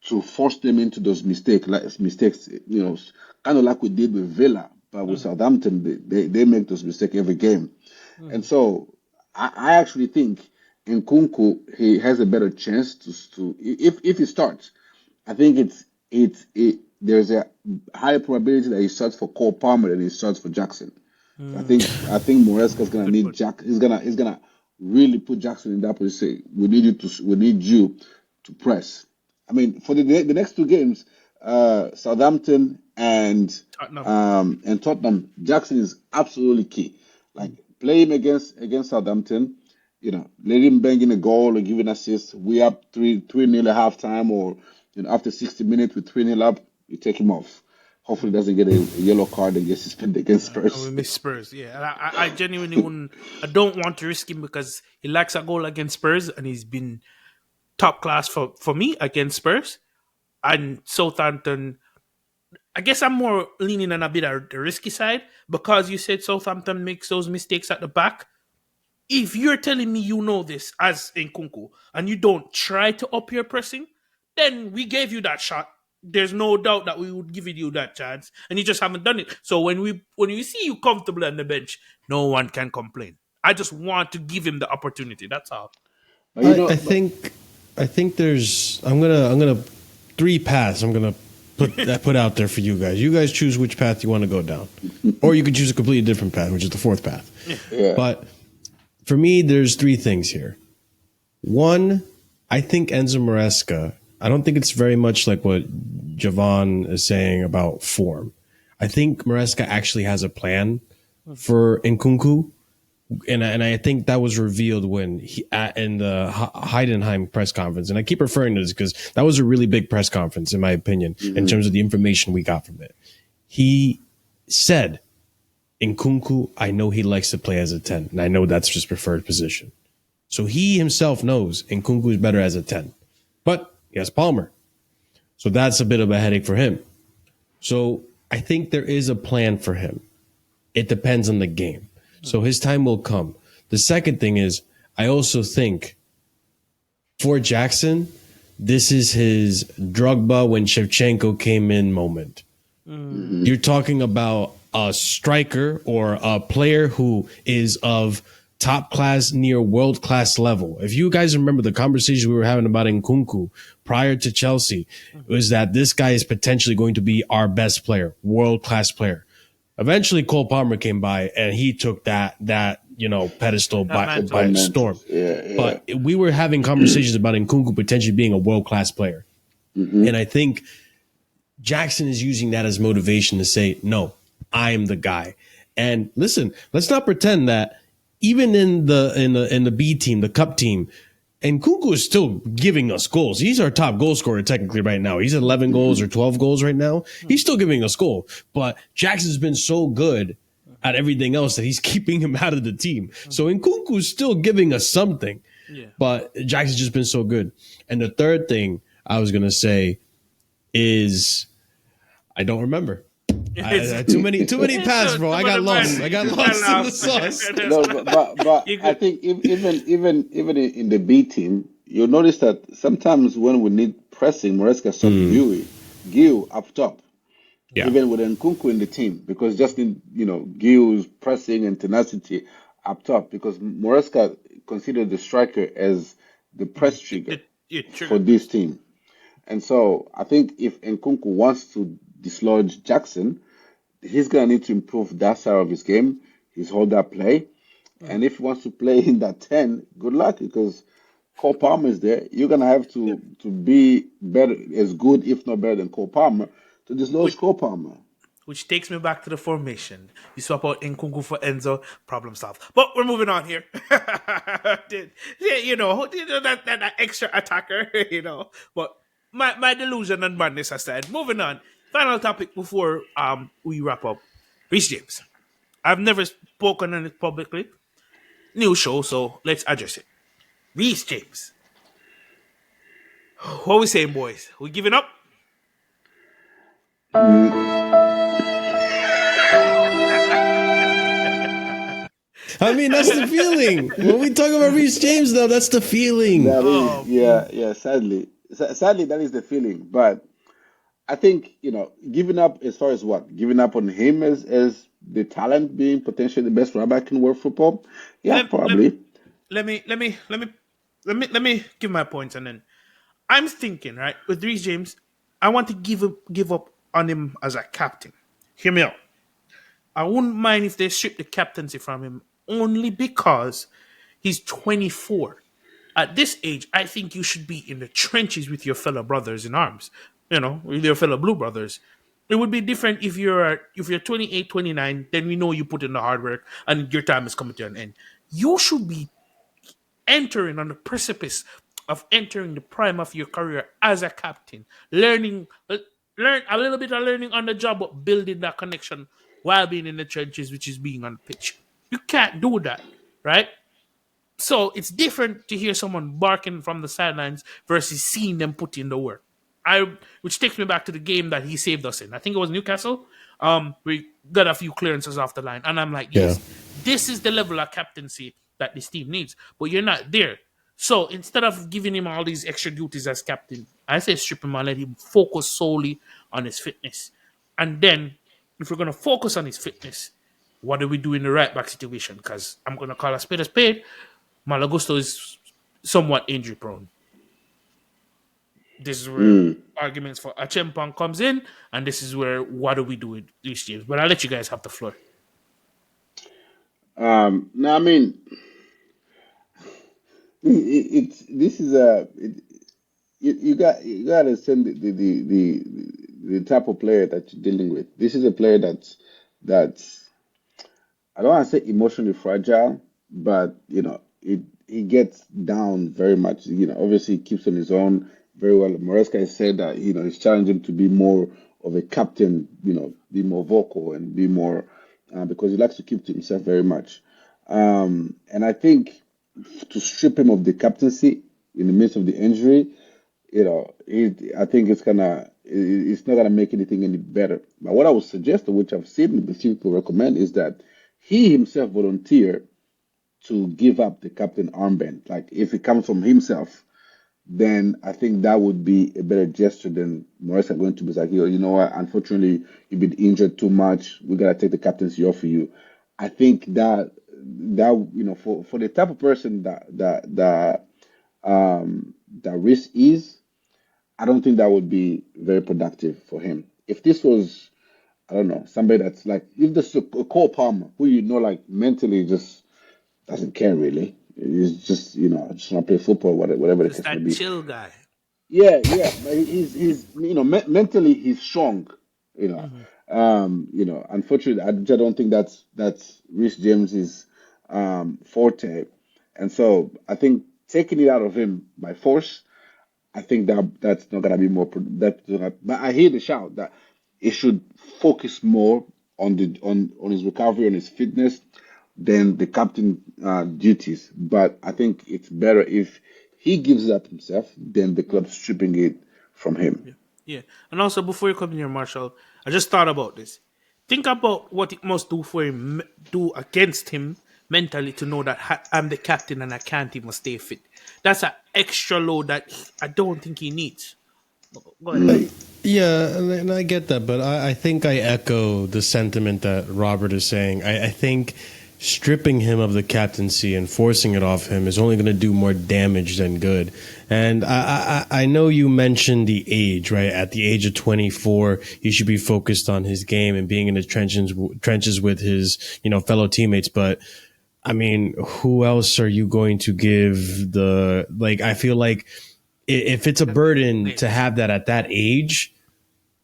to force them into those mistakes, kind of like we did with Villa, but with Southampton, they make those mistakes every game. And so I actually think Nkunku, he has a better chance to if he starts. I think there's a higher probability that he starts for Cole Palmer than he starts for Jackson. So I think Moresca's gonna need Jack. He's gonna really put Jackson in that position. We need you to press. I mean, for the next two games, Southampton Tottenham. and Tottenham, Jackson is absolutely key. Like play him against Southampton. Let him bang in a goal or give an assist. We up 3-0 at halftime, or after 60 minutes with 3-0 up, you take him off. Hopefully, he doesn't get a yellow card and get suspended against And we Spurs. miss Spurs, yeah. And I genuinely wouldn't. I don't want to risk him because he lacks a goal against Spurs, and he's been top class for me against Spurs and Southampton. I guess I'm more leaning on a bit of the risky side because you said Southampton makes those mistakes at the back. If you're telling me you know this as Nkunku and you don't try to up your pressing, then we gave you that shot. There's no doubt that we would give you that chance, and you just haven't done it. So when we see you comfortable on the bench, no one can complain. I just want to give him the opportunity. That's all. But I, I think I think there's I'm gonna three paths I'm gonna put out there for you guys. You guys choose which path you want to go down, or you could choose a completely different path, which is the fourth path. yeah, But for me, there's three things here. One, I think Enzo Maresca. I don't think it's very much like what Javon is saying about form. I think Maresca actually has a plan for Nkunku, and I think that was revealed when in the Heidenheim press conference. And I keep referring to this because that was a really big press conference, in my opinion, in terms of the information we got from it. He said, Nkunku, I know he likes to play as a 10, and I know that's his preferred position. So he himself knows Nkunku is better as a 10. But he has Palmer. So that's a bit of a headache for him. So I think there is a plan for him. It depends on the game. So his time will come. The second thing is, I also think for Jackson, this is his Drogba when Shevchenko came in moment. You're talking about a striker or a player who is of top class, near world class level. If you guys remember the conversation we were having about Nkunku prior to Chelsea, was that this guy is potentially going to be our best player, world class player. Eventually, Cole Palmer came by and he took that pedestal by storm. yeah. But we were having conversations about Nkunku potentially being a world class player, and I think Jackson is using that as motivation to say, no, I am the guy. And listen, let's not pretend that even in the B team, the cup team, Nkunku is still giving us goals. He's our top goal scorer technically right now. He's 11 goals or 12 goals right now. He's still giving us goal. But Jackson's been so good at everything else that he's keeping him out of the team. So Nkunku is still giving us something. Yeah. But Jackson's just been so good. And the third thing I was going to say is I don't remember. Too many paths, bro. I got lost. I got lost in the sauce. No, but I think even in the B team, you'll notice that sometimes when we need pressing, Moresca starts Gil up top. Yeah. Even with Nkunku in the team, because just in Gil's pressing and tenacity up top, because Moresca considered the striker as the press trigger for this team. And so I think if Nkunku wants to dislodge Jackson, he's going to need to improve that side of his game, his hold-up play. And if he wants to play in that 10, good luck, because Cole Palmer is there. You're gonna have to be better, as good, if not better than Cole Palmer, to dislodge Which Cole Palmer. which takes me back to the formation. You swap out Nkunku for Enzo, problem solved. But we're moving on here. That extra attacker, But my delusion and madness aside, moving on. Final topic before we wrap up. Reece James. I've never spoken on it publicly. New show, so let's address it. Reece James. What we saying, boys? We giving up? I mean, that's the feeling. When we talk about Reece James, though, that's the feeling. That is, Oh, yeah, yeah. Sadly, that is the feeling. But I think, giving up as far as what? Giving up on him as the talent being potentially the best right back in world football? Yeah, let, let, probably. let me give my points, and then I'm thinking, right, with Reece James, I want to give up on him as a captain. Hear me out. I wouldn't mind if they strip the captaincy from him only because he's 24. At this age, I think you should be in the trenches with your fellow brothers in arms, with your fellow blue brothers. It would be different if you're 28, 29, then we know you put in the hard work and your time is coming to an end. You should be entering on the precipice of entering the prime of your career as a captain, learn a little bit of learning on the job, but building that connection while being in the trenches, which is being on the pitch. You can't do that, right? So it's different to hear someone barking from the sidelines versus seeing them put in the work. Which takes me back to the game that he saved us in. I think it was Newcastle. We got a few clearances off the line, and I'm like, Yeah. yes, this is the level of captaincy that this team needs. But you're not there. So instead of giving him all these extra duties as captain, I say strip him and let him focus solely on his fitness. And then, if we're going to focus on his fitness, what do we do in the right back situation? Because I'm going to call a spade a spade. Malagusto is somewhat injury prone. This is where arguments for Achempong comes in, and this is where what do we do with these teams? But I'll let you guys have the floor. No, I mean, it's this is a you got to send the type of player that you're dealing with. This is a player that's I don't want to say emotionally fragile, but he gets down very much. Obviously he keeps on his own very well. Moresca has said that he's challenged him to be more of a captain. Be more vocal and be more because he likes to keep to himself very much. And I think to strip him of the captaincy in the midst of the injury, I think it's not gonna make anything any better. But what I would suggest, which I've seen a few people recommend, is that he himself volunteer to give up the captain armband. Like if it comes from himself, then I think that would be a better gesture than Moresa going to be like, you know what? Unfortunately, you've been injured too much. We gotta take the captaincy off of you. I think that for the type of person that Reece is, I don't think that would be very productive for him. If this was, I don't know, somebody that's like, if this is a Cole Palmer, who like mentally just doesn't care really. He's just, just want to play football, whatever the Just case may that be. chill guy. Yeah, yeah, but he's mentally he's strong. Mhm. Unfortunately, I just don't think that's Reece James's forte, and so I think taking it out of him by force, I think that's not gonna be more. But I hear the shout that he should focus more on his recovery, on his fitness, than the captain duties. But I think it's better if he gives it up himself than the club stripping it from him. Yeah. Yeah. And also, before you come in here, Marshall, I just thought about this. Think about what it must do for him, do against him mentally to know that I'm the captain and I can't even stay fit. That's an extra load that I don't think he needs. Go ahead. Yeah, and I get that, but I think I echo the sentiment that Robert is saying. I think stripping him of the captaincy and forcing it off him is only going to do more damage than good. And I know you mentioned the age, right? At the age of 24, he should be focused on his game and being in the trenches with his fellow teammates. But I mean, who else are you going to give the like? I feel like if it's a burden to have that at that age,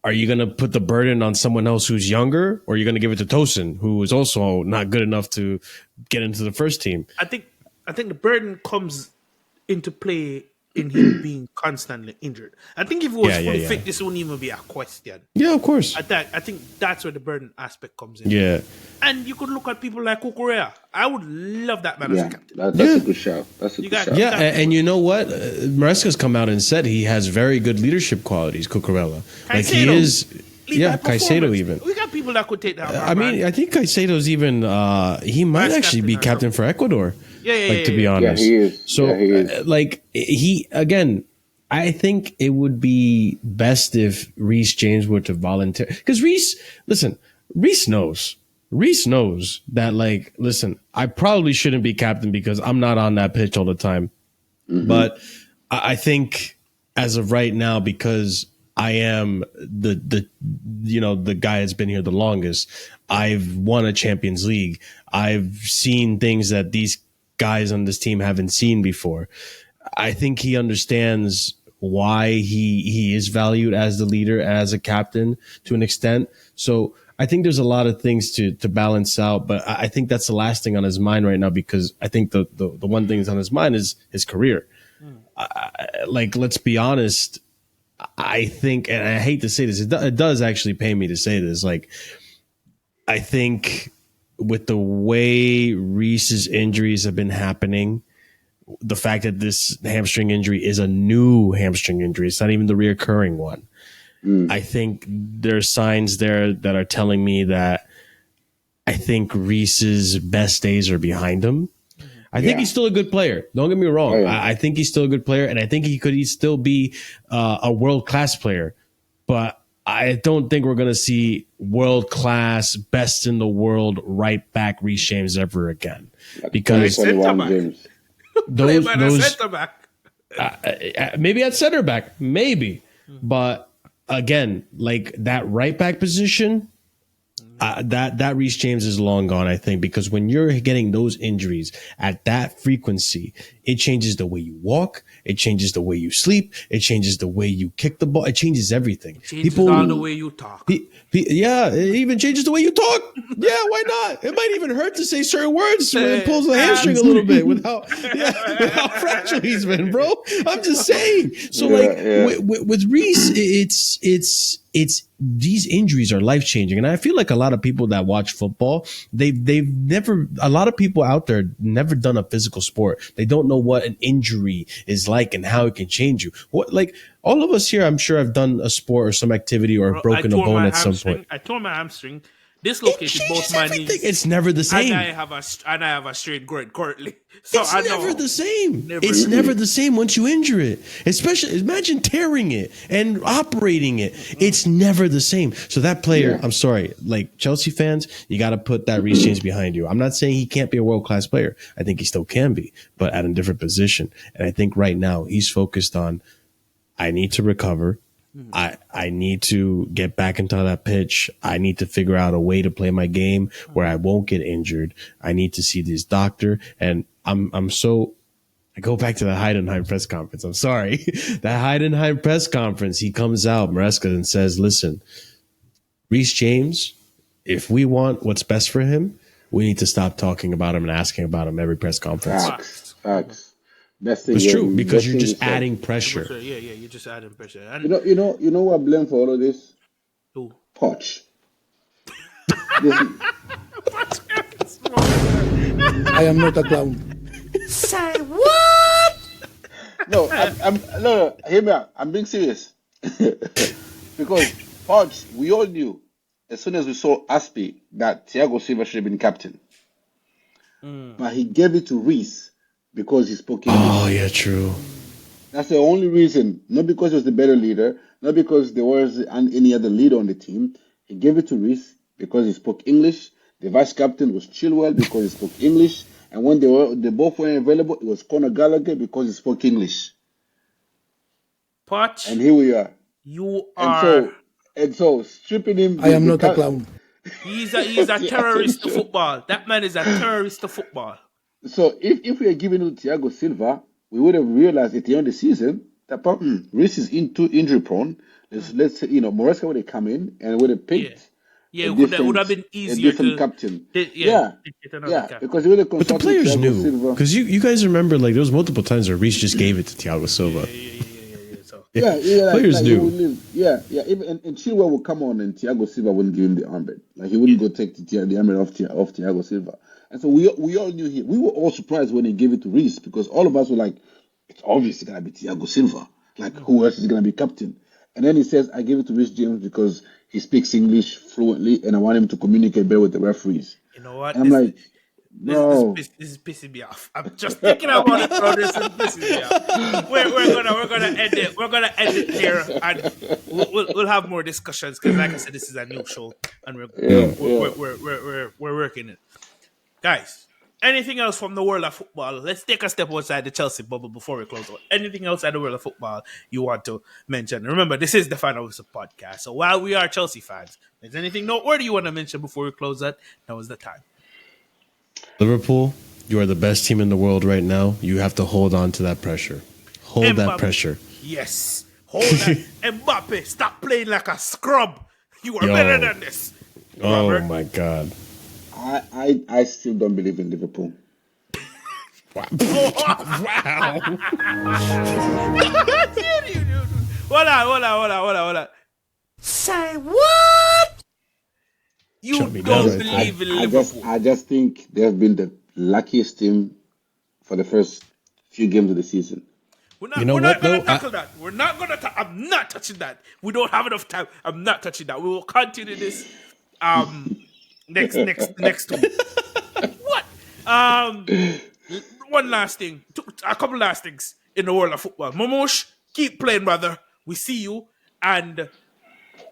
are you going to put the burden on someone else who's younger, or are you going to give it to Tosin, who is also not good enough to get into the first team? I think the burden comes into play in him being constantly injured. I think if he was fully fit, this wouldn't even be a question. Yeah, of course. I think that's where the burden aspect comes in. Yeah. And you could look at people like Kukurea. I would love that man as a captain. That's a good shout. That's a good shout. Yeah, and you know what? Maresca's come out and said he has very good leadership qualities, Cucurella. Like he is... Yeah, Caicedo even. We got people that could take that. I mean, I think Caicedo's even... he might actually be captain for Ecuador. To be honest. Yeah, he is. So, again, I think it would be best if Reece James were to volunteer. Because Reece knows. Reece knows that, like, listen, I probably shouldn't be captain because I'm not on that pitch all the time. Mm-hmm. But I think as of right now, because I am the guy that's been here the longest, I've won a Champions League. I've seen things that these guys on this team haven't seen before. I think he understands why he is valued as the leader, as a captain to an extent. So I think there's a lot of things to balance out, but I think that's the last thing on his mind right now, because I think the one thing that's on his mind is his career. Let's be honest. I think, and I hate to say this, it does actually pain me to say this. Like, I think with the way Reece's injuries have been happening, the fact that this hamstring injury is a new hamstring injury, it's not even the reoccurring one. I think there's signs there that are telling me that I think Reece's best days are behind him. I think he's still a good player. Don't get me wrong. Oh, yeah. I think he's still a good player, and I think he could still be a world-class player. But I don't think we're going to see world-class, best-in-the-world right-back Reece James ever again. Because those maybe at center back, maybe. But again, like that right-back position, that Reece James is long gone, I think, because when you're getting those injuries at that frequency, it changes the way you walk, it changes the way you sleep, it changes the way you kick the ball, it changes everything. It changes all the way you talk. Yeah, it even changes the way you talk. Yeah, why not? It might even hurt to say certain words when it pulls the hamstring a little bit with how fragile he's been, bro. I'm just saying. So with Reece, it's these injuries are life changing, and I feel like a lot of people that watch football, a lot of people out there never done a physical sport. They don't know what an injury is like and how it can change you. Like all of us here, I'm sure have done a sport or some activity or broken a bone at some point. I tore my hamstring. Dislocated both my knees. It's never the same. And I have a straight groin currently. So it's never the same. It's never the same once you injure it. Especially, imagine tearing it and operating it. It's never the same. So that player, I'm sorry, like Chelsea fans, you got to put that Reece James behind you. I'm not saying he can't be a world-class player. I think he still can be, but at a different position. And I think right now he's focused on, I need to recover. I need to get back into that pitch. I need to figure out a way to play my game where I won't get injured. I need to see this doctor. And I go back to the Heidenheim press conference. I'm sorry. That Heidenheim press conference, he comes out, Maresca, and says, listen, Reece James, if we want what's best for him, we need to stop talking about him and asking about him every press conference. Facts. It's true, because you're just adding pressure. Yeah, you're just adding pressure. And you know who I blame for all of this? Who? Poch. I am not a clown. Say what? No, no. Hear me out. I'm being serious. Because Poch, we all knew as soon as we saw Aspi that Thiago Silva should have been captain. But he gave it to Reece. Because he spoke English. Oh, yeah, true. That's the only reason. Not because he was the better leader, not because there was any other leader on the team. He gave it to Reece because he spoke English. The vice captain was Chilwell because he spoke English. And when they both were available, it was Conor Gallagher because he spoke English. Poch. And here we are. You are. And so stripping him. I am not a clown. He's a terrorist to football. That man is a terrorist to football. So if we had given it to Thiago Silva, we would have realized at the end of the season that Reece is too injury prone. Let's say, Moresca would have come in and would have Yeah, picked yeah. a It would different have been a easier different to, captain. yeah, Yeah, to get another yeah, captain. because he would have But the consulted players Thiago knew Silva. because you guys remember like there was multiple times where Reece just gave it to Thiago Silva. Yeah. So Yeah, Players like he would knew. leave. Yeah. Even and Chilwell would come on, and Thiago Silva wouldn't give him the armband. Like he yeah, wouldn't go take the armband off Thiago Silva. And so we all knew he. We were all surprised when he gave it to Reece because all of us were like, it's obviously gonna be Thiago Silva. Like who else is gonna be captain? And then he says, I gave it to Reece James because he speaks English fluently, and I want him to communicate better with the referees. you know what? And I'm like, bro. This is pissing me off. I'm just thinking about it, bro. This is pissing me off. We're gonna end it. We're gonna end it here, and we'll have more discussions because, like I said, this is a new show, and Yeah, yeah. we're working it, guys. Anything else from the world of football? Let's take a step outside the Chelsea bubble before we close out. Anything outside the world of football you want to mention? Remember, this is the Final Whistle podcast. So while we are Chelsea fans, is anything noteworthy you want to mention before we close that? Now is the time. Liverpool, you are the best team in the world right now. You have to hold on to that pressure. Hold that pressure. Yes. Hold that. Mbappe, stop playing like a scrub. You are Yo. better than this. Oh Robert. my God. I still don't believe in Liverpool. Wow. Hold on. Say what? You Shut me don't down right there. believe in Liverpool. I just think they've been the luckiest team for the first few games of the season. We're You know not what, going though? to tackle that. We're not going to. I'm not touching that. We don't have enough time. I'm not touching that. We will continue this next week. What? One last thing. A couple last things in the world of football. Momosh, keep playing, brother. We see you. And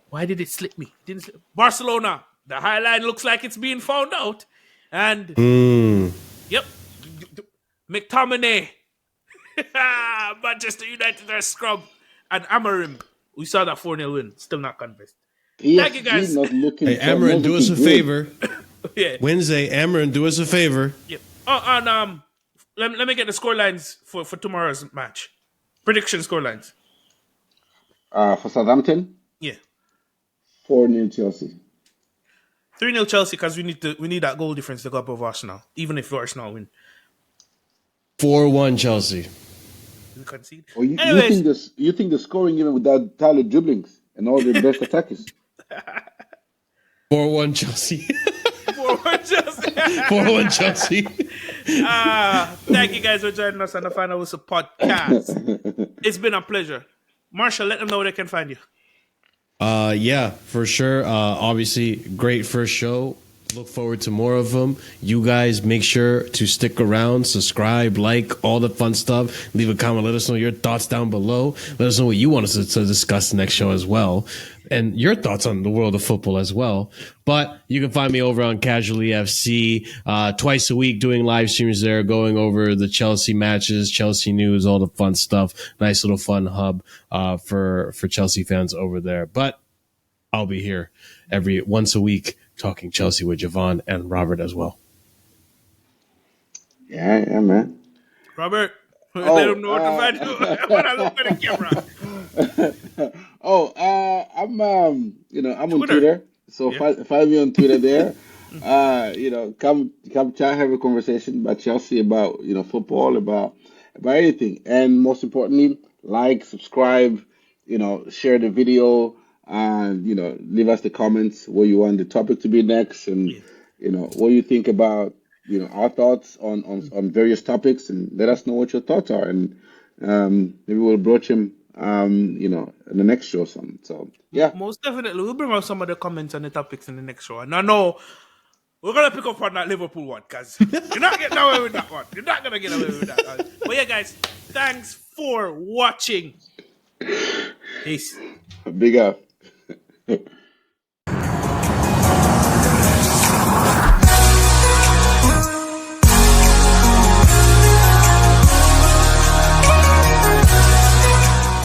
why did it slip me? It didn't slip. Barcelona. The highline looks like it's being found out. And yep, McTominay. Manchester United are scrub. And Amarim. We saw that 4-0 win. Still not convinced. Thank you, PSG guys. not looking. Hey, not Amarin, do us looking a good. favor. Yeah. Wednesday, Amarin, do us a favor. Yep. Oh, and let me get the scorelines for tomorrow's match. Prediction scorelines. For Southampton, Yeah. 4-0 Chelsea. 3-0 Chelsea because we need that goal difference to go up over Arsenal, even if Arsenal win. 4-1 Chelsea. We concede. Or you Anyways, think the scoring even without Tyler dribblings and all the best attackers? 4-1 Chelsea. 4-1 Chelsea. 4-1 Chelsea. Thank you guys for joining us on the Final Whistle podcast. It's been a pleasure. Marshall, let them know where they can find you. Yeah, for sure. Obviously, great first show. Look forward to more of them. You guys make sure to stick around, subscribe, like, all the fun stuff. Leave a comment. Let us know your thoughts down below. Let us know what you want us to discuss the next show as well. And your thoughts on the world of football as well. But you can find me over on Casually FC twice a week doing live streams there, going over the Chelsea matches, Chelsea news, all the fun stuff. Nice little fun hub for Chelsea fans over there. But I'll be here once a week talking Chelsea with Javon and Robert as well. Yeah, man. Robert, let them know what to find you. When I look at the camera. I'm I'm on Twitter. Twitter, so Yeah. find me on Twitter there. Come chat, have a conversation about Chelsea, about football, about anything, and most importantly, like, subscribe, share the video, and leave us the comments what you want the topic to be next, and Yeah. what you think about our thoughts on various topics, and let us know what your thoughts are, and maybe we'll broach them in the next show or something. So yeah. Most definitely. We'll bring out some of the comments and the topics in the next show. And I know we're going to pick up on that Liverpool one because you're not getting away with that one. You're not going to get away with that one. But yeah, guys, thanks for watching. Peace. Big up.